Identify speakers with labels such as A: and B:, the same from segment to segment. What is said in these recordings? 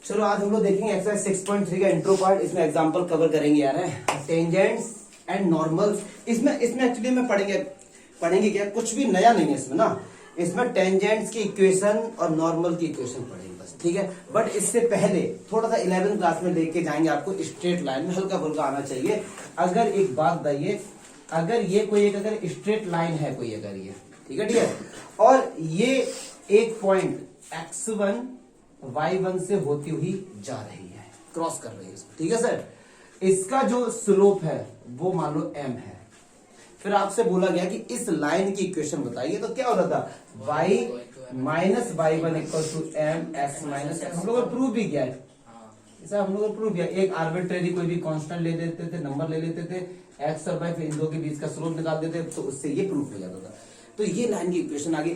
A: चलो आज हम लोग देखेंगे एक्सरसाइज 6.3 का इंट्रो पार्ट। इसमें एग्जांपल कवर करेंगे यार, टेंजेंट्स एंड नॉर्मल्स। इसमें एक्चुअली में पढ़ेंगे क्या, कुछ भी नया नहीं है इसमें ना। इसमें टेंजेंट्स की इक्वेशन और नॉर्मल की इक्वेशन पढ़ेंगे बस, ठीक है। बट इससे पहले थोड़ा सा 11th क्लास में लेके जाएंगे आपको, स्ट्रेट लाइन में हल्का फुल्का आना चाहिए। अगर एक बात बताइए, अगर ये कोई एक अगर स्ट्रेट लाइन है कोई, अगर ये ठीक है, और ये एक पॉइंट x1 y1 से होती हुई जा रही है, क्रॉस कर रही है इसको, ठीक है सर। इसका जो स्लोप है वो मान लो m है। फिर आपसे बोला गया कि इस लाइन की इक्वेशन बताइए, तो क्या होता था, y minus y1 equal to m x minus x। हम लोगों ने प्रूव भी किया है, ऐसा हम लोगों ने प्रूव किया। एक आर्बिट्रेरी कोई भी कांस्टेंट ले लेते थे, नंबर ले लेते थे, x और y, फिर इन दो के बीच का स्लोप निकाल देते, तो उससे ये प्रूफ हो जाता था। तो ये लाइन की इक्वेशन आगे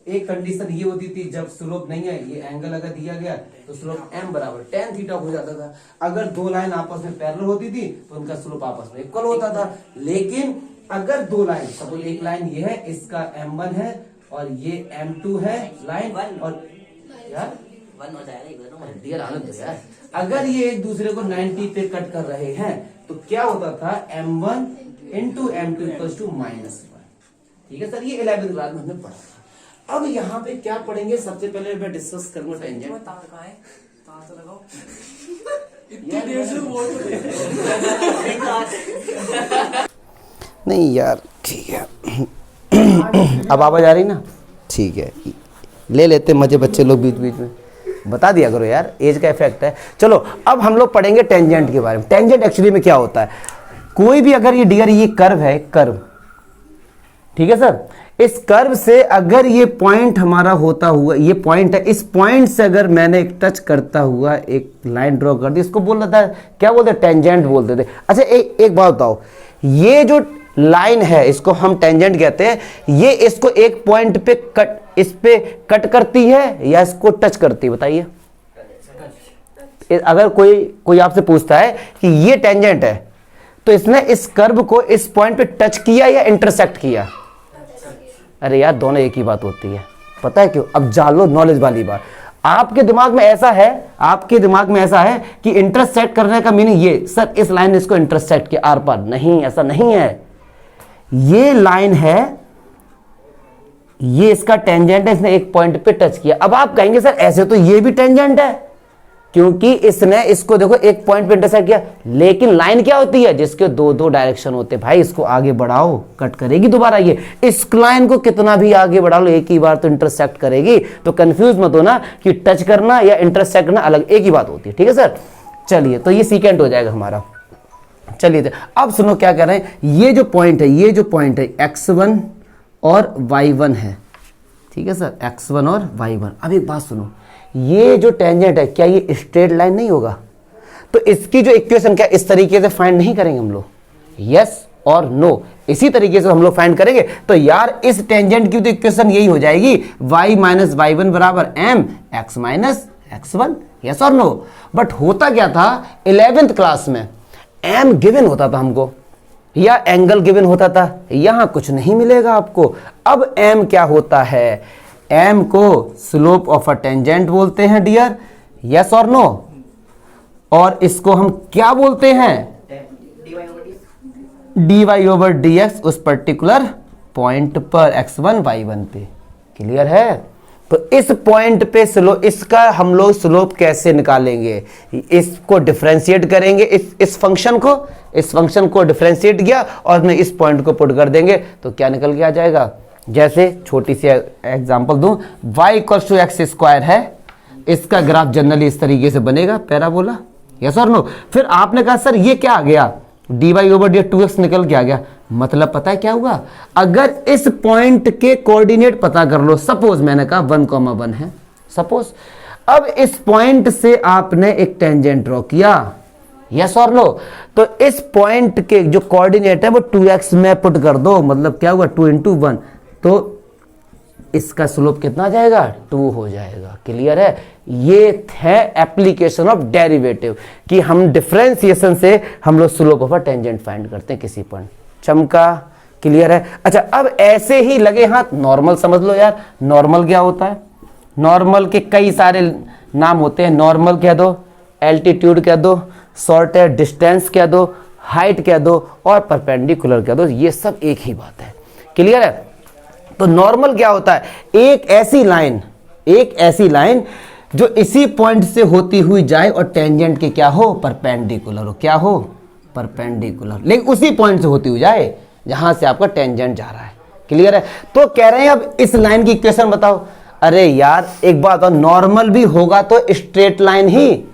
A: एक कंडीशन ये होती थी, जब स्लोप नहीं है, ये एंगल अगर दिया गया तो स्लोप m बराबर tan थीटा हो जाता था। अगर दो लाइन आपस में पैरेलल होती थी तो उनका स्लोप आपस में इक्वल होता था। लेकिन अगर दो लाइन, सपोज एक लाइन ये है, इसका m1 है और ये m2 है लाइन, और यार डियर आनंद है यार, अगर ये एक दूसरे को 90 पे कट कर रहे हैं तो क्या होता था, m1 into m2 equal to -1। ठीक है सर, ये 11th क्लास में हमने पढ़ा था। अब यहाँ पे क्या पढ़ेंगे, सबसे पहले मैं डिस्कस करूंगा टेंजेंट। नहीं यार ठीक है, अब आवाज आ रही ना, ठीक है, ले लेते मजे बच्चे लोग बीच बीच में, बता दिया करो यार, एज का इफेक्ट है। चलो अब हम लोग पढ़ेंगे टेंजेंट के बारे में। टेंजेंट एक्चुअली में क्या होता है, कोई भी अगर ये डियर ये कर्व है, कर्व, ठीक है सर, इस कर्व से अगर ये पॉइंट हमारा होता हुआ, ये पॉइंट है, इस पॉइंट से अगर मैंने एक टच करता हुआ एक लाइन ड्रॉ कर दी, इसको बोल रहा था, क्या बोलते, टेंजेंट बोलते थे। अच्छा एक बात बताओ, ये जो लाइन है इसको हम टेंजेंट कहते हैं, ये इसको एक पॉइंट पे कट, इस पे कट करती है या इसको टच करती है, बताइए। अगर कोई आपसे पूछता है कि ये टेंजेंट है, तो इसने इस कर्व को इस पॉइंट पे टच किया या इंटरसेक्ट किया? अरे यार दोनों एक ही बात होती है, पता है क्यों? अब जान लो नॉलेज वाली बात। आपके दिमाग में ऐसा है, आपके दिमाग में ऐसा है कि इंटरसेक्ट करने का मीनिंग ये, सर इस लाइन ने इसको इंटरसेक्ट किया आर पार, नहीं, ऐसा नहीं है। ये लाइन है, ये इसका टेंजेंट है, इसने एक पॉइंट पे टच किया। अब आप कहेंगे सर ऐसे तो ये भी टेंजेंट है, क्योंकि इसने इसको देखो एक पॉइंट पे इंटरसेक्ट किया। लेकिन लाइन क्या होती है, जिसके दो डायरेक्शन होते हैं भाई, इसको आगे बढ़ाओ कट करेगी दोबारा, ये इस लाइन को कितना भी आगे बढ़ा लो एक ही बार तो इंटरसेक्ट करेगी। तो कंफ्यूज मत होना कि टच करना या इंटरसेक्ट करना अलग, एक ही बात होती है, ठीक है सर। चलिए तो ये सीकेंड हो जाएगा हमारा। चलिए अब सुनो क्या कह रहे हैं, ये जो पॉइंट है, ये जो पॉइंट है x1 और y1 है, ठीक है सर, x1 और y1। अब एक बात सुनो, ये जो टेंजेंट है क्या ये स्ट्रेट लाइन नहीं होगा? तो इसकी जो इक्वेशन क्या इस तरीके से फाइंड नहीं करेंगे हम लोग, यस और नो, इसी तरीके से हम लोग फाइंड करेंगे। तो यार इस टेंजेंट की तो इक्वेशन यही हो जाएगी, y माइनस y1 बराबर m x minus x1, yes और नो। बट होता क्या था 11th क्लास में, m गिवन होता था हमको या एंगल गिवन होता था, यहां कुछ नहीं मिलेगा आपको। अब m क्या होता है, m को स्लोप ऑफ अ टेंजेंट बोलते हैं डियर, यस और नो। और इसको हम क्या बोलते हैं, dy ओवर dx उस पर्टिकुलर पॉइंट पर x1 y1 पे, क्लियर है। तो इस पॉइंट पे इसका हम लोग स्लोप कैसे निकालेंगे, इसको डिफरेंशिएट करेंगे, इस फंक्शन को डिफरेंशिएट किया और मैं इस पॉइंट को पुट कर देंगे तो क्या निकल के आ जाएगा। जैसे छोटी सी एग्जांपल दूं, y equals to x square है, इसका ग्राफ जनरली इस तरीके से बनेगा, पैराबोला, यस और नो। फिर आपने कहा सर ये क्या आ गया, dy ओवर डी 2x निकल के आ गया। मतलब पता है क्या हुआ, अगर इस पॉइंट के कोऑर्डिनेट पता कर लो, सपोज मैंने कहा 1,1 है सपोज, अब इस पॉइंट से आपने एक टेंजेंट ड्रॉ किया, यस और नो। तो इस पॉइंट के जो कोऑर्डिनेट है वो 2x में पुट कर दो, मतलब क्या हुआ 2 इंटू 1, तो इसका स्लोप कितना आ जाएगा, 2 हो जाएगा, क्लियर है। ये है एप्लीकेशन ऑफ डेरिवेटिव, कि हम डिफरेंशिएशन से हम लोग slope of a tangent find करते हैं किसी पॉइंट। चमका, क्लियर है। अच्छा अब ऐसे ही लगे हाथ नॉर्मल समझ लो यार, नॉर्मल क्या होता है, नॉर्मल के कई सारे नाम होते हैं, नॉर्मल कह दो, एल्टीट्यूड कह दो, शॉर्टेड डिस्टेंस कह दो, हाइट कह दो और परपेंडिकुलर कह दो, ये सब एक ही बात है। क्लियर है? तो नॉर्मल क्या होता है? एक ऐसी लाइन जो इसी पॉइंट से होती हुई जाए और टेंजेंट के क्या हो? परपेंडिकुलर हो। क्या हो? परपेंडिकुलर, लेकिन उसी पॉइंट से होती हुई जाए जहां से आपका टेंजेंट जा रहा है। क्लियर है? तो कह रहे हैं अब इस लाइन की इक्वेशन बताओ। अरे यार एक बात बताओ, नॉर्मल भी होगा तो स्ट्रेट लाइन ही,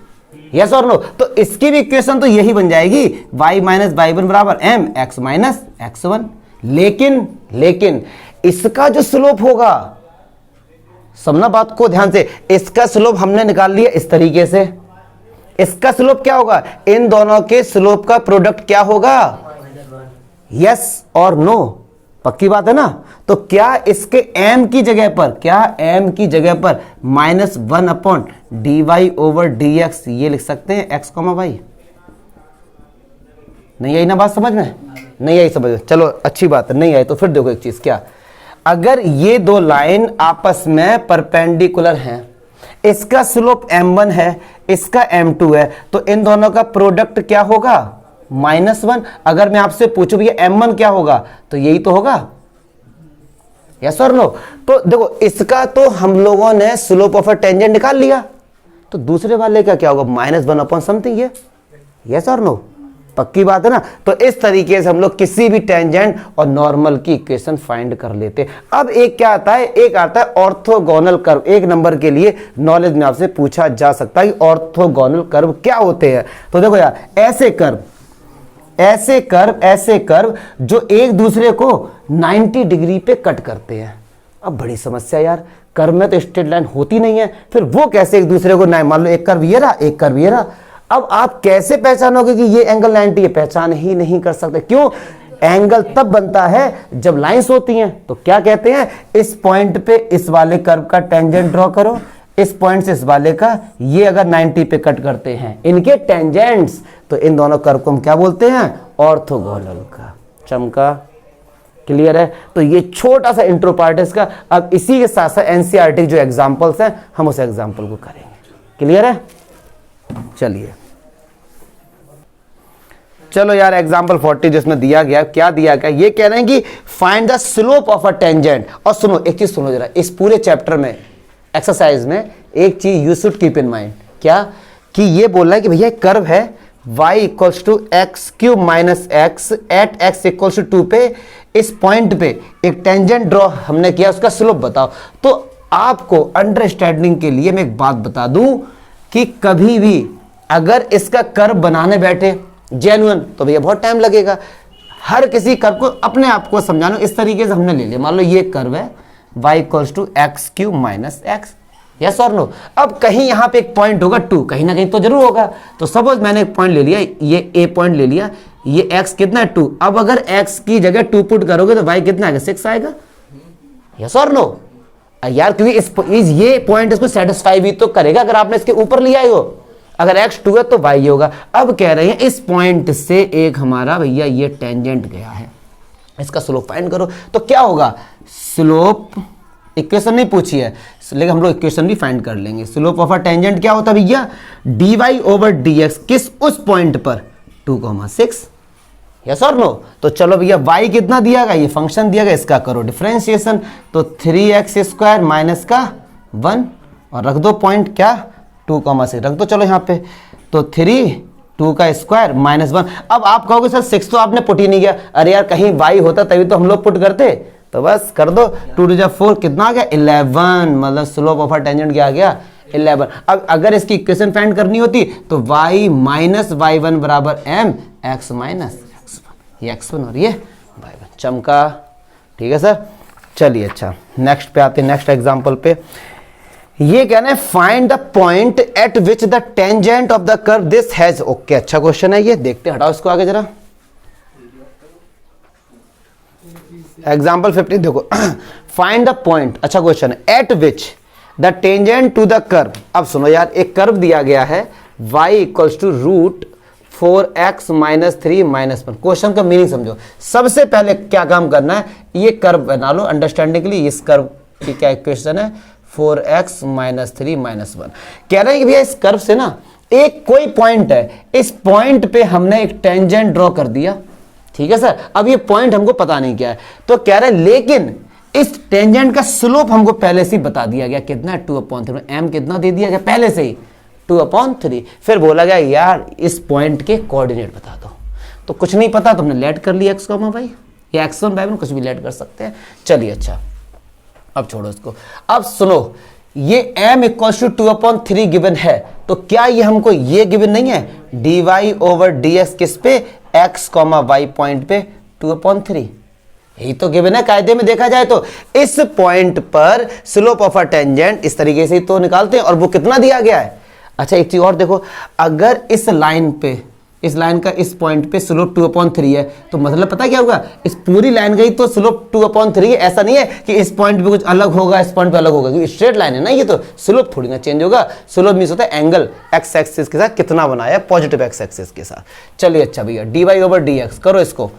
A: यस और नो? तो इसकी भी इक्वेशन तो यही बन जाएगी, y माइनस वाई वन बराबर m x माइनस x1। लेकिन इसका जो स्लोप होगा, समझना बात को ध्यान से, इसका स्लोप हमने निकाल लिया इस तरीके से। इसका स्लोप क्या होगा? इन दोनों के स्लोप का प्रोडक्ट क्या होगा? यस और नो? पक्की बात है ना? तो क्या इसके m की जगह पर minus one upon d y over d x ये लिख सकते हैं, x कॉमा वाई? नहीं आई ना बात समझ में? नहीं आई समझ में? चलो अच्छी बात है, नहीं आई तो फिर देखो एक चीज, क्या अगर ये दो लाइन आपस में परपेंडिकुलर हैं, इसका स्लोप m1 है, इसका m2 है, तो इन दोनों का प्रोडक्ट क्या होगा? -1। अगर मैं आपसे पूछूं भैया m1 क्या होगा, तो यही तो होगा, यस और नो? तो देखो इसका तो हम लोगों ने स्लोप ऑफ अ टेंजेंट निकाल लिया, तो दूसरे वाले का क्या होगा? -1 अपॉन समथिंग, ये यस और नो? पक्की बात है ना? तो इस तरीके से हम लोग किसी भी टेंजेंट और नॉर्मल की इक्वेशन फाइंड कर लेते हैं। अब एक क्या आता है? एक आता है ऑर्थोगोनल कर्व। एक नंबर के लिए नॉलेज में आपसे पूछा जा सकता है कि ऑर्थोगोनल कर्व क्या होते हैं। तो देखो यार, ऐसे कर्व जो एक दूसरे को 90 डिग्री पे कट करते हैं। अब बड़ी समस्या यार, कर्व में तो स्ट्रेट लाइन होती नहीं है, फिर वो कैसे एक दूसरे को, मान लो एक कर्व ये रहा, एक कर्व ये रहा, अब आप कैसे पहचानोगे कि ये एंगल 90 है? पहचान ही नहीं कर सकते। क्यों? एंगल तब बनता है जब लाइंस होती हैं। तो क्या कहते हैं? इस पॉइंट पे इस वाले कर्व का टेंजेंट ड्रॉ करो, इस पॉइंट से इस वाले का, ये अगर 90 पे कट करते हैं इनके टेंजेंट्स, तो इन दोनों कर्व को हम क्या बोलते हैं? ऑर्थोगोनल का। चमका? क्लियर है? तो ये छोटा सा इंट्रो पार्ट है इसका। अब इसी के साथ साथ एनसीईआरटी जो एग्जांपल्स हैं हम उस एग्जांपल को करेंगे। क्लियर है? चलिए चलो यार, एग्जाम्पल 40 जिसमें दिया गया, क्या दिया गया? ये कह रहे हैं कि find the slope of a tangent. और सुनो एक चीज सुनो जरा, इस पूरे चैप्टर में एक्सरसाइज में एक चीज you should keep in mind, क्या कि ये बोल रहा है कि भैया कर्व है y equals to x cube minus x at x equals to 2 पे, इस पॉइंट पे एक टेंजेंट ड्रॉ हमने किया, उसका स्लोप बताओ। तो आपको अंडरस्टैंडिंग के लिए मैं एक बात बता दूं कि कभी भी अगर इसका कर्व बनाने बैठे जेन्युइन, तो भैया बहुत टाइम लगेगा। हर किसी कर्व को अपने आप को समझाना इस तरीके से हमने ले लिया। मान लो ये कर्व है y equals to x cube minus x, yes और नो? अब कहीं यहां पे एक पॉइंट होगा 2, कहीं ना कहीं तो जरूर होगा। तो सपोज मैंने एक पॉइंट ले लिया, ये a पॉइंट ले लिया, ये x कितना है? 2। अब अगर x की जगह 2 पुट करोगे तो y कितना आएगा? 6 आएगा, यस और नो? यार क्योंकि ये पॉइंट इसको सेटिस्फाई भी तो करेगा अगर आपने इसके ऊपर लिया हो। अगर x 2 है तो y होगा। अब कह रहे हैं इस पॉइंट से एक हमारा भैया ये टेंजेंट गया है, इसका स्लोप फाइंड करो। तो क्या होगा? स्लोप, इक्वेशन नहीं पूछी है लेकिन हम लोग इक्वेशन भी फाइंड कर लेंगे। स्लोप ऑफ अ टेंजेंट क्या होता है भैया? dy ओवर dx, किस उस पॉइंट पर? 2,6, यस और नो? तो चलो भैया y कितना दिया गया? ये फंक्शन दिया गया, इसका करो डिफरेंशिएशन। तो 3x स्क्वायर माइनस का 1 और रख दो पॉइंट क्या? 2,6 रख दो चलो यहाँ पे। तो 3 2 का स्क्वायर माइनस 1। अब आप कहोगे सर 6 तो आपने पुट ही नहीं किया। अरे यार कहीं y होता तभी तो हम लोग पुट करते। तो बस कर दो, 2 to 4 कितना आ गया? 11, मतलब स्लोप ऑफ अ टेंजेंट क्या आ गया? 11। अब अगर इसकी इक्वेशन फाइंड करनी होती तो y माइनस y1 बराबर m x माइनस x1, ये x1 और ये y1। चमका? ठीक है सर। चलिए अच्छा नेक्स्ट पे आते हैं, नेक्स्ट एग्जांपल पे। ये कहना है find the point eight which the tangent of the curve this has. Okay, अच्छा क्वेश्चन है ये, देखते हैं, हटाओ इसको आगे जरा। एग्जाम्पल 15 देखो, फाइंड द पॉइंट, अच्छा क्वेश्चन है, at which the tangent to the curve. अब सुनो यार, एक कर्व दिया गया है y equals to root 4x minus 3 minus 1। Question का मीनिंग समझो। सबसे पहले क्या काम करना है, ये कर्व बना लो अंडरस्टैंडिंग के लिए। इस कर्व की क्या इक्वेशन है?
B: 4x minus 3 minus 1। कह रहे हैं कि भैया इस कर्व से ना एक कोई पॉइंट है, इस पॉइंट पे हमने एक टेंजेंट ड्रॉ कर दिया, ठीक है सर। अब ये पॉइंट हमको पता नहीं क्या है, तो कह रहे हैं लेकिन इस टेंजेंट का स्लोप हमको पहले से ही बता दिया गया, कितना है 2/3, m कितना दे दिया गया पहले से ही 2/3। फिर बोला गया यार इस पॉइंट के कोऑर्डिनेट बता दो, तो कुछ नहीं पता तो हमने लेट कर लिया x, भाई या x1 y1 कुछ भी लेट कर सकते हैं। चलिए अच्छा अब छोड़ो इसको। अब सुनो, ये m इक्वल्स टू 2/3 गिवन है, तो क्या ये हमको ये गिवन नहीं है dy/dx किस पे x, y पॉइंट पे 2/3, यही तो गिवन है। कायदे में देखा जाए तो इस पॉइंट पर स्लोप ऑफ अ टेंजेंट इस तरीके से तो निकालते हैं, और वो कितना दिया गया है। अच्छा एक चीज और देखो, अगर इस लाइन पे, इस लाइन का इस पॉइंट पे स्लोप 2/3 है, तो मतलब पता क्या होगा, इस पूरी लाइन का ही तो स्लोप 2/3 है। ऐसा नहीं है कि इस पॉइंट पे कुछ अलग होगा, इस पॉइंट पे अलग होगा, क्योंकि स्ट्रेट लाइन है ना ये, तो स्लोप थोड़ी ना चेंज होगा। स्लोप मींस होता है एंगल एक्स एक्सिस के साथ कितना बनाया, पॉजिटिव एक्स एक्सिस के साथ। चलिए अच्छा भैया dy/dx करो, इसको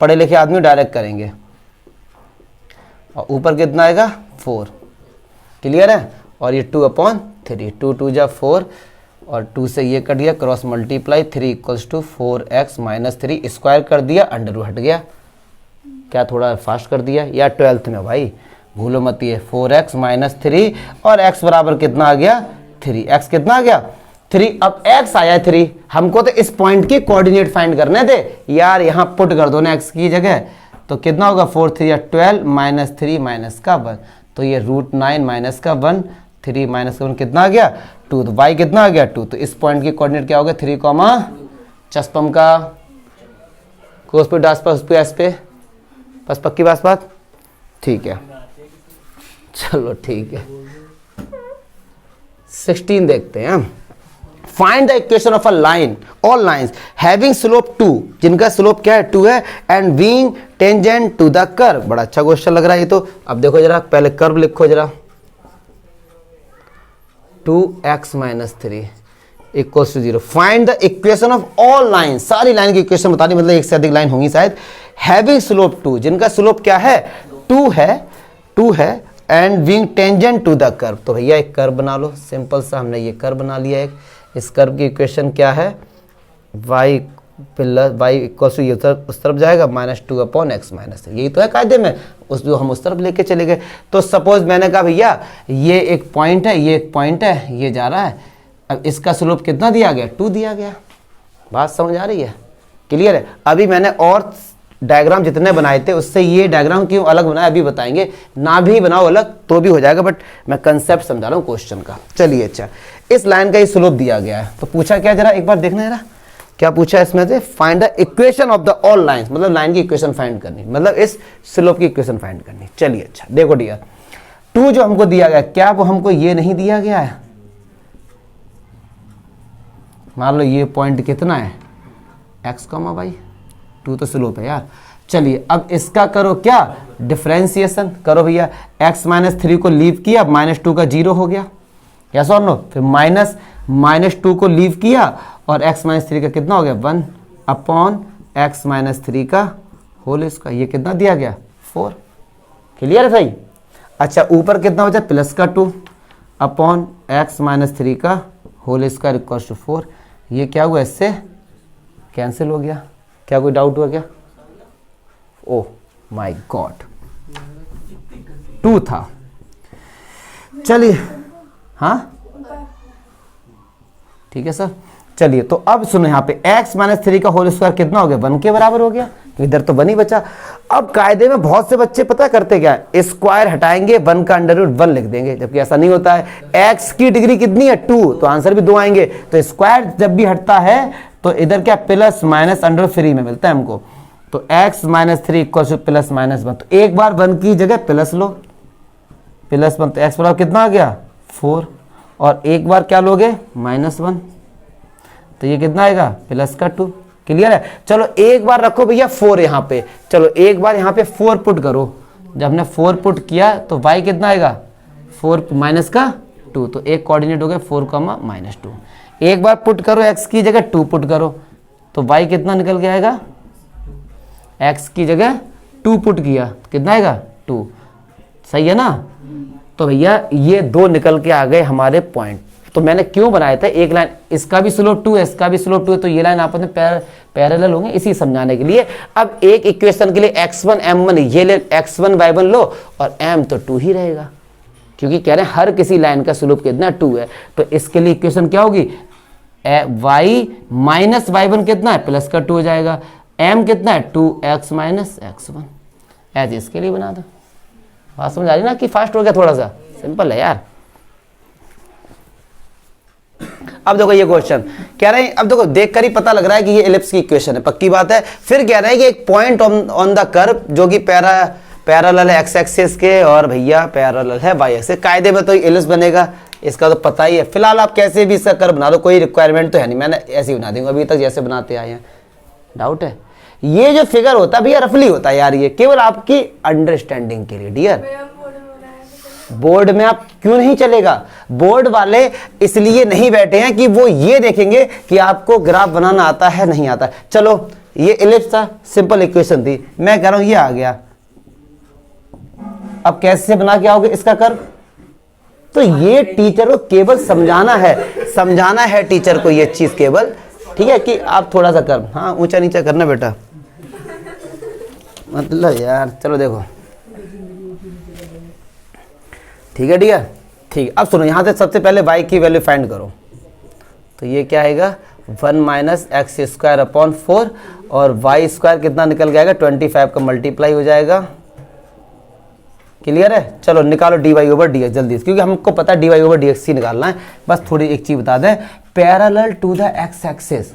B: पढ़े लिखे आदमी डायरेक्ट करेंगे, और ऊपर कितना आएगा 4, क्लियर है। और ये 2/3, 2 2 जा 4, और 2 से ये कट गया, cross multiply, 3 equals to 4x minus 3 square कर दिया, अंडर रूट हट गया। क्या थोड़ा फास्ट कर दिया, या 12th में भाई भूलो मत, ये 4x माइनस 3 और x बराबर कितना आ गया 3, x कितना आ गया 3। अब x आया 3, हमको तो इस पॉइंट के कोऑर्डिनेट फाइंड करने थे यार, यहाँ पुट कर दो ना x की जगह, तो कितना होगा 4 3 या 12 माइनस 3 माइनस का 1, तो ये √9 माइनस का 1, 3 माइनस का 1 कितना आ गया 2, तो y कितना आ गया 2। तो इस पॉइंट की कोऑर्डिनेट क्या हो गया 3, चस्पम का कोस पे डास पर एस पे, बस पक्की बात, ठीक है। चलो ठीक है 16 देखते हैं। Find the equation of a line, all lines having slope 2, जिनका स्लोप क्या है 2 है, and being tangent to the curve. बड़ा अच्छा क्वेश्चन लग रहा है ये तो। अब देखो जरा, पहले कर्व लिखो जरा, 2x minus 3 equals to 0। Find the equation of all line, सारी लाइन की इक्वेशन बतानी, मतलब एक से अधिक लाइन होंगी शायद। हैविंग स्लोप 2, जिनका स्लोप क्या है 2 है, and being tangent to the curve. तो भैया एक कर्व बना लो, सिंपल सा, हमने ये कर्व बना लिया एक। इस कर्व की इक्वेशन क्या है, y इक्वल्स टू ये उस तरफ जाएगा -2/x माइनस 3, यही तो है कायदे में, उस जो हम उस तरफ लेके चले गए। तो सपोज मैंने कहा भैया ये एक पॉइंट है, ये एक पॉइंट है, ये जा रहा है, अब इसका स्लोप कितना दिया गया 2 दिया गया। बात समझ आ रही है, क्लियर है। अभी मैंने और डायग्राम जितने बनाए थे उससे ये डायग्राम क्यों अलग बनाया अभी बताएंगे, ना भी बनाओ अलग तो भी हो जाएगा, बट मैं कंसेप्ट समझा रहा हूँ क्वेश्चन का। चलिए अच्छा, इस लाइन का ही स्लोप दिया गया है, तो पूछा क्या, जरा एक बार देखना जरा क्या पूछा इसमें से, find the equation of the all lines, मतलब लाइन की इक्वेशन फाइंड करनी, मतलब इस स्लोप की इक्वेशन फाइंड करनी। चलिए अच्छा देखो डियर, 2 जो हमको दिया गया, क्या वो हमको ये नहीं दिया गया है, मान लो ये पॉइंट कितना है x, y, 2 तो स्लोप है यार। चलिए अब इसका करो क्या, डिफरेंशिएशन करो भैया। x माइनस 3 को लीव किया, -2 का 0 हो गया, यस और नो। फिर -2 को लीव किया, और x माइनस 3 का कितना हो गया 1/x माइनस 3 का होल स्क्वायर, ये कितना दिया गया 4, क्लियर है भाई। अच्छा ऊपर कितना बचा प्लस का 2/x माइनस 3 का होल स्क्वायर इक्वल्स टू 4, ये क्या हुआ इससे कैंसिल हो गया। क्या कोई डाउट हुआ क्या, ओह माय गॉड 2 था। चलिए हाँ ठीक है सर। चलिए तो अब सुनो, यहाँ पे x माइनस 3 का होल स्क्वायर कितना हो गया 1 के बराबर हो गया, इधर तो 1 ही बचा। अब कायदे में बहुत से बच्चे पता करते क्या, स्क्वायर हटाएंगे 1 का √1 लिख देंगे, जबकि ऐसा नहीं होता है। x की डिग्री कितनी है 2, तो आंसर भी 2 आएंगे। तो स्क्वायर जब भी हटता है तो इधर क्या प्लस माइनस √3 में मिलता है हमको। तो x minus 3 equal two plus minus 1, तो एक बार 1 की जगह प्लस लो, प्लस 1, तो x बराबर कितना आ गया 4, और एक बार क्या लोगे -1, तो ये कितना आएगा प्लस का 2, क्लियर है। चलो एक बार रखो भैया 4 यहाँ पे, चलो एक बार यहाँ पे 4 पुट करो, जब हमने 4 पुट किया तो y कितना आएगा 4 माइनस का 2, तो एक कोऑर्डिनेट हो गया 4, -2। एक बार पुट करो x की जगह 2 पुट करो, तो y कितना निकल के आएगा, x की जगह 2 पुट किया कितना आएगा 2, सही है ना। तो भैया ये दो निकल के आ गए हमारे पॉइंट। तो मैंने क्यों बनाया था, एक लाइन इसका भी स्लोप 2 है, इसका भी स्लोप 2 है, तो ये लाइन आपस में पैरेलल होंगे, इसी समझाने के लिए। अब एक इक्वेशन के लिए x1 m1 ये ले x1 y1 लो और m तो 2 ही रहेगा, क्योंकि कह रहे हैं हर किसी लाइन का स्लोप कितना 2 है। तो इसके लिए इक्वेशन क्या होगी, y माइनस y1 कितना है, प्लस का 2 हो जाएगा, m कितना है 2x माइनस x1। ऐसे इसके लिए बना दो। बात समझ आ रही ना कि फास्ट हो गया, थोड़ा सा सिंपल है यार। अब देखो ये क्वेश्चन कह रहे हैं, अब देखो देखकर ही पता लग रहा है कि ये एलिप्स की इक्वेशन है, पक्की बात है। फिर कह रहे हैं कि एक पॉइंट ऑन द कर्व जो कि पैरेलल है एक्स एक्सिस के और भैया पैरेलल है वाई एक्सिस। कायदे में तो एलिप्स बनेगा, इसका तो पता ही है। फिलहाल आप कैसे भी इसका कर्व बना दो, कोई रिक्वायरमेंट तो है नहीं, मैंने ऐसे ही बना दूंगा अभी तक जैसे बनाते आए हैं। डाउट है? ये जो फिगर होता है भैया रफली होता है यार, ये केवल आपकी अंडरस्टैंडिंग के लिए डियर। बोर्ड में आप क्यों नहीं चलेगा, बोर्ड वाले इसलिए नहीं बैठे हैं कि वो ये देखेंगे कि आपको ग्राफ बनाना आता है नहीं आता। चलो ये एलिप्स था, सिंपल इक्वेशन थी, मैं कह रहा हूं ये आ गया। अब कैसे बना के आओगे इसका कर्व, तो ये टीचर को केवल समझाना है टीचर को ये चीज केवल, ठीक है, कि आप थोड़ा सा कर्व हाँ ऊंचा नीचा करना बेटा, मतलब यार। चलो देखो ठीक है डियर, ठीक। अब सुनो यहाँ से सबसे पहले y की वैल्यू फाइंड करो, तो ये क्या आएगा 1 माइनस एक्स स्क्वायर अपॉन 4 और वाई स्क्वायर कितना निकल जाएगा 25 का मल्टीप्लाई हो जाएगा। क्लियर है? चलो निकालो dy ओवर dx जल्दी, क्योंकि हमको पता है dy ओवर dx ही निकालना है। बस थोड़ी एक चीज बता दें, parallel to the x axis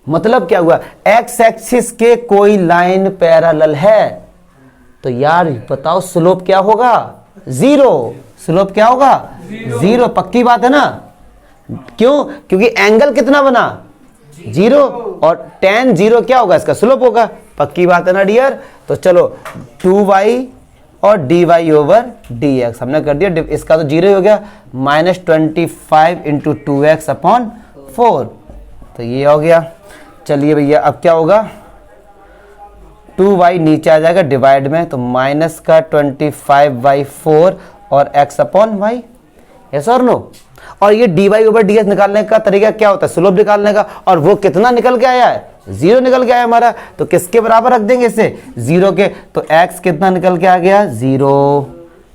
B: मतलब क्या हुआ, एक्स एक्सिस के कोई लाइन पैरेलल है तो यार बताओ स्लोप क्या होगा, 0। स्लोप क्या होगा 0, पक्की बात है ना। क्यों? क्योंकि एंगल कितना बना 0 और tan 0 क्या होगा, इसका स्लोप होगा, पक्की बात है ना डियर। तो चलो 2y और dy ओवर dx हमने कर दिया, इसका तो 0 हो गया, माइनस 25 इंटू 2x अपॉन 4, तो ये हो गया। चलिए भैया अब क्या होगा, 2y नीचे आ जाएगा डिवाइड में, तो माइनस का 25/4 और x अपॉन वाई, यस और नो। और ये dy ओवर dx निकालने का तरीका क्या होता है, स्लोप निकालने का, और वो कितना निकल के आया है 0 निकल के आया हमारा, तो किसके बराबर रख देंगे इसे 0 के, तो x कितना निकल के आ गया 0,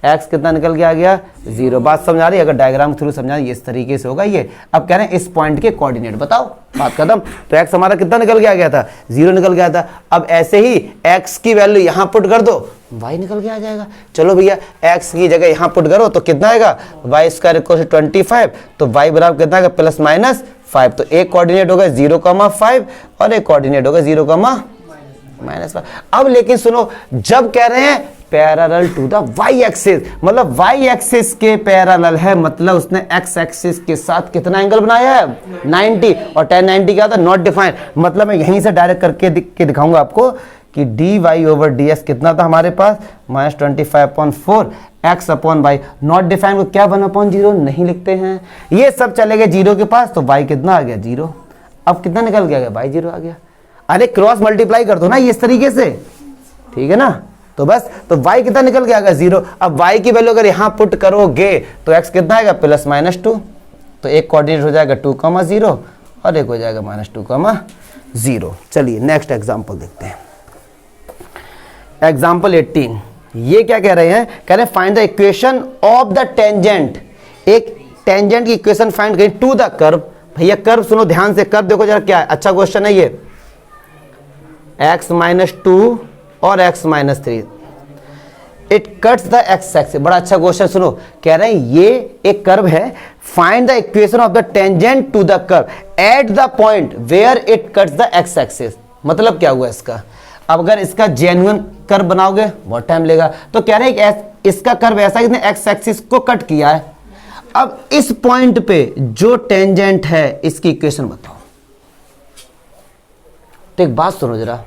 B: x कितना निकल के आ गया 0। बात समझ आ रही है? अगर डायग्राम थ्रू समझा रही है इस तरीके से होगा ये। अब कह रहे हैं इस पॉइंट के कोऑर्डिनेट बताओ, बात खत्म। तो x हमारा कितना निकल के आ गया था 0 निकल गया था। अब ऐसे ही x की वैल्यू यहां पुट कर दो, y निकल के आ जाएगा। चलो भैया x की जगह यहां पुट करो तो कितना आएगा y स्क्वायर इक्वल टू 25, तो y बराबर कितना आएगा प्लस माइनस 5। तो एक कोऑर्डिनेट होगा 0,5 और एक कोऑर्डिनेट होगा 0,-5। अब लेकिन सुनो, जब कह रहे हैं parallel to the y axis, मतलब वाई एक्सिस के पैरेलल है, मतलब उसने एक्स एक्सिस के साथ कितना एंगल बनाया है 90, और tan 90 क्या था नॉट डिफाइंड। मतलब मैं यहीं से डायरेक्ट करके दिखाऊंगा आपको कि dy ओवर dx कितना था हमारे पास minus 25/4 x upon y, not defined को क्या 1/0 नहीं लिखते हैं, ये सब चले गए 0 के पास, तो y कितना आ गया 0। अब कितना निकल गया y 0 आ गया। अरे क्रॉस मल्टीप्लाई कर दो ना इस तरीके से, ठीक है ना। तो बस, तो y कितना निकल के आएगा 0। अब y की वैल्यू अगर यहां पुट करोगे तो x कितना आएगा +-2, तो एक कोऑर्डिनेट हो जाएगा 2,0 और एक हो जाएगा -2,0। चलिए नेक्स्ट एग्जांपल देखते हैं, एग्जांपल 18। ये क्या कह रहे हैं, कह रहे हैं find the equation of the tangent. एक टेंजेंट की इक्वेशन फाइंड करें टू द कर्व। भैया कर्व सुनो ध्यान से, कर्व देखो जरा क्या है, अच्छा क्वेश्चन है ये, x-2 और x-3 it cuts the x axis. बड़ा अच्छा क्वेश्चन, सुनो कह रहे हैं ये एक कर्व है, find the equation of the tangent to the curve at the point where it cuts the x axis. मतलब क्या हुआ इसका, अब अगर इसका जेन्युइन कर्व बनाओगे बहुत टाइम लेगा, तो कह रहे हैं इसका कर्व ऐसा है इसने एक्स एक्सिस को कट किया है। अब इस पॉइंट पे जो टेंजेंट है इसकी इक्वेशन बताओ। तो एक बात सुनो जरा,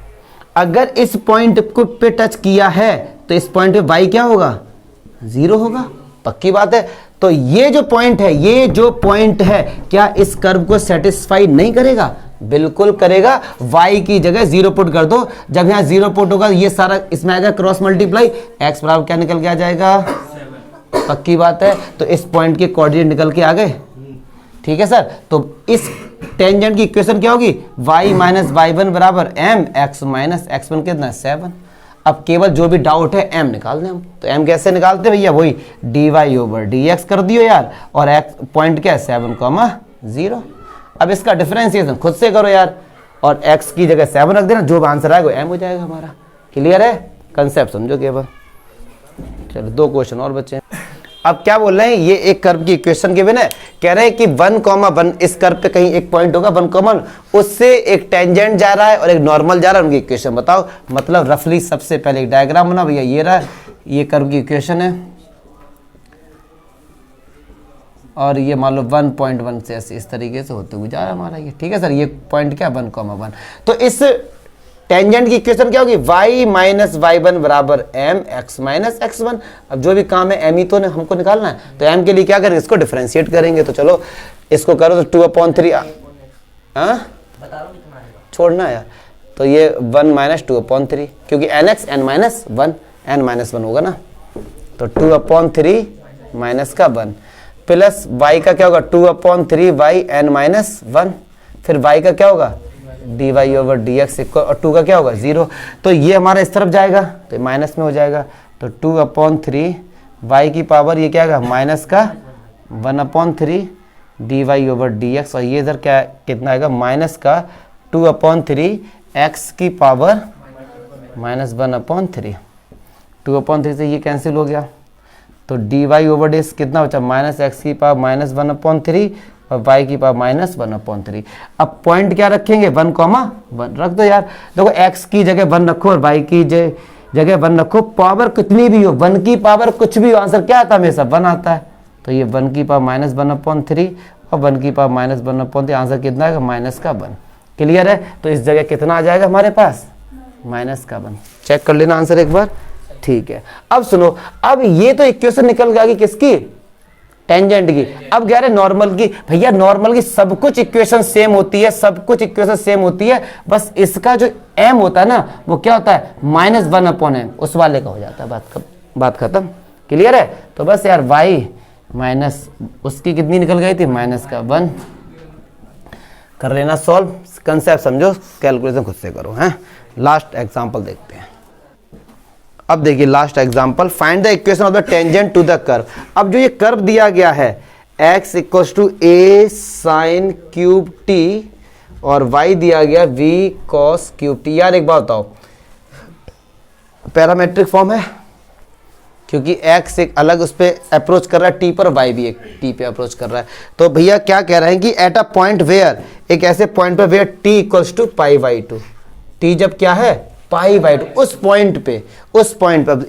B: अगर इस पॉइंट को पे टच किया है तो इस पॉइंट पे y क्या होगा 0 होगा, पक्की बात है। तो ये जो पॉइंट है क्या इस कर्व को सेटिस्फाई नहीं करेगा, बिल्कुल करेगा। y की जगह 0 पुट कर दो, जब यहां 0 पुट होगा ये सारा इसमें आएगा क्रॉस मल्टीप्लाई, x बराबर क्या निकल के आ जाएगा पक्की बात है। तो इस पॉइंट के कोऑर्डिनेट निकल के आ गए, ठीक है सर। तो इस टेंजेंट की इक्वेशन क्या होगी, y माइनस y1 बराबर m x माइनस x1 कितना 7। अब केवल जो भी डाउट है m निकाल दें हम। तो m कैसे निकालते हैं भैया, वही dy ओवर dx कर दियो यार, और x पॉइंट क्या है 7,0। अब इसका डिफरेंशिएशन खुद से करो यार, और x की जगह 7 रख देना, जो आंसर आएगा वो m हो जाएगा हमारा। क्लियर है, कंसेप्ट समझो केवल। चलो 2 क्वेश्चन और बचे। अब क्या बोल रहे हैं, ये एक कर्व की इक्वेशन के बिना कह रहे हैं कि 1,1 इस कर्व पे कहीं एक पॉइंट होगा 1,1, उससे एक टेंजेंट जा रहा है और एक नॉर्मल जा रहा है, उनकी इक्वेशन बताओ। मतलब रफली सबसे पहले एक डायग्राम बना भैया, ये रहा, ये कर्व की इक्वेशन है, और ये मान लो 1.1 से ऐसे इस तरीके से होते हुए जा रहा है हमारा ये, ठीक है सर। ये पॉइंट क्या 1,1। तो इस टेंजेंट की इक्वेशन क्या होगी, y माइनस y1 बराबर m x माइनस x1। अब जो भी काम है m ही तो हमको निकालना है, तो m के लिए क्या करेंगे, इसको डिफरेंशिएट करेंगे। तो चलो इसको करो तो 2/3 छोड़ना यार, तो ये 1 माइनस 2/3, क्योंकि nx n माइनस 1 होगा ना, तो 2/3 माइनस का 1 प्लस y का क्या होगा 2/3 y n माइनस 1, फिर y का क्या होगा dy ओवर dx इक्वल, और 2 का क्या होगा 0। तो ये हमारा इस तरफ जाएगा तो माइनस में हो जाएगा, तो 2/3 y की पावर ये क्या आएगा माइनस का 1/3 dy ओवर dx, और ये इधर क्या कितना आएगा माइनस का 2/3 x की पावर माइनस 1/3। 2/3 से ये कैंसिल हो गया, तो dy ओवर dx कितना बचा माइनस x की पावर माइनस 1/3 और y की पावर माइनस 1/3। अब पॉइंट क्या रखेंगे 1,1 रख दो यार। देखो x की जगह 1 रखो और y की जगह 1 रखो, पावर कितनी भी हो, 1 की पावर कुछ भी हो, आंसर क्या आता है हमेशा 1 आता है। तो ये 1 की पावर माइनस 1/3 और 1 की पावर माइनस 1/3, आंसर कितना आएगा माइनस का 1। क्लियर है, तो इस जगह कितना आ जाएगा हमारे पास माइनस का 1। चेक कर लेना आंसर एक बार, ठीक है। अब सुनो, अब ये तो इक्वेशन निकल गया कि किसकी, टेंजेंट की। अब कह रहे नॉर्मल की, भैया नॉर्मल की सब कुछ इक्वेशन सेम होती है, सब कुछ इक्वेशन सेम होती है, बस इसका जो m होता है ना वो क्या होता है माइनस 1/m, उस वाले का हो जाता है, बात खत्म। क्लियर है, तो बस यार y माइनस उसकी कितनी निकल गई थी माइनस का 1, कर लेना सॉल्व, कंसेप्ट समझो, कैलकुलेशन खुद से करो। हैं, लास्ट एग्जाम्पल देखते हैं। अब देखिए last example, find the equation of the tangent to the curve. अब जो ये कर्व दिया गया है x equals to a sine cube t और y दिया गया v cos क्यूब t। यार एक बात बताओ, पैरामेट्रिक फॉर्म है क्योंकि x एक अलग उस पर अप्रोच कर रहा है t पर, y भी एक t पे अप्रोच कर रहा है। तो भैया क्या कह रहे हैं कि एट अ पॉइंट वेयर, एक ऐसे पॉइंट पर where t equals to π/2, t जब क्या है π/2, उस पॉइंट पे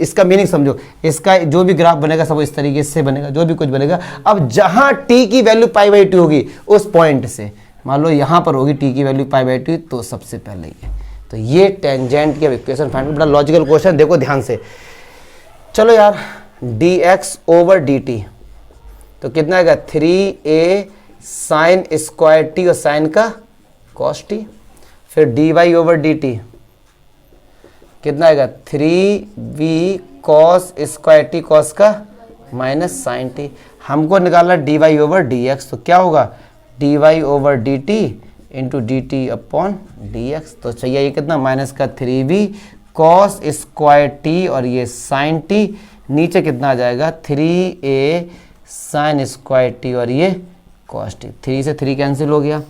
B: इसका मीनिंग समझो, इसका जो भी ग्राफ बनेगा सब इस तरीके से बनेगा, जो भी कुछ बनेगा। अब जहां t की वैल्यू π/2 होगी उस पॉइंट से, मान लो यहां पर होगी t की वैल्यू π/2, तो सबसे पहले ये, तो ये टेंजेंट की इक्वेशन फाइंड, बड़ा लॉजिकल क्वेश्चन, देखो ध्यान से। चलो यार dx ओवर dt तो कितना आएगा 3a साइन स्क्वायर t और साइन का cos t, फिर dy ओवर dt कितना आएगा 3v cos square t cos का माइनस साइन t। हमको निकालना dy ओवर dx, तो क्या होगा dy over dt into dt upon dx। तो चाहिए ये कितना माइनस का 3v cos स्क्वायर t और ये साइन t, नीचे कितना आ जाएगा 3a साइन स्क्वायर t और ये cos t। 3 से 3 कैंसिल हो गया,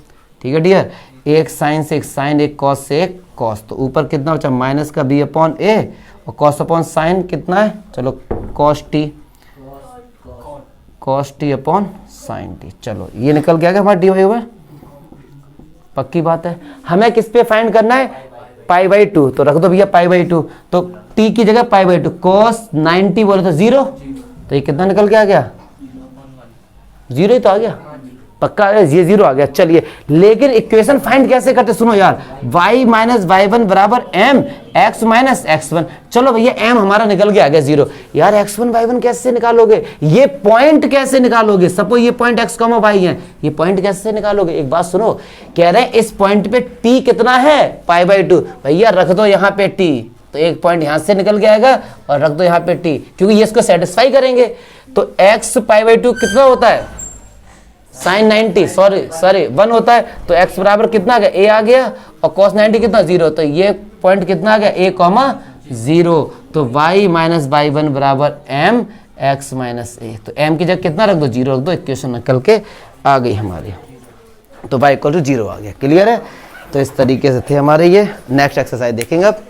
B: ठीक है डियर, एक साइन से एक साइन, एक कॉस से एक कॉस, तो ऊपर कितना बचा माइनस का b अपॉन a और कॉस अपॉन साइन कितना है, चलो cos t upon sine t। चलो ये निकल गया हमारा dy ओवर, पक्की बात है। हमें किस पे फाइंड करना है π/2, तो रख दो भैया π/2, तो t की जगह π/2 cos 90 बोले तो 0, तो ये कितना निकल के आ गया 0 ही तो आ गया, पक्का ये 0 आ गया। चलिए लेकिन इक्वेशन फाइंड कैसे करते, सुनो यार, y माइनस y1 बराबर m x माइनस x1। चलो भैया m हमारा निकल के आ गया 0, यार x1 y1 कैसे निकालोगे, ये पॉइंट कैसे निकालोगे, सपोज ये पॉइंट x, y है, ये पॉइंट कैसे निकालोगे। एक बात सुनो, कह रहे हैं इस पॉइंट पे t कितना है π/2, भैया रख दो यहाँ पे t, तो एक पॉइंट यहाँ से निकल के आएगा और रख दो यहाँ पे टी, क्योंकि ये इसको सेटिस्फाई करेंगे। तो x π/2 कितना होता है, sin 90, सॉरी 1 होता है। तो x बराबर कितना आ गया, a आ गया, और cos 90 कितना 0, तो ये पॉइंट कितना आ गया, a, 0। तो y - y1 बराबर m x - a। तो m की जगह कितना रख दो, 0 रख दो, इक्वेशन निकल के आ गई हमारी। तो y = 0 आ गया। क्लियर है। तो इस तरीके से थे हमारे ये। नेक्स्ट एक्सरसाइज देखेंगे अब।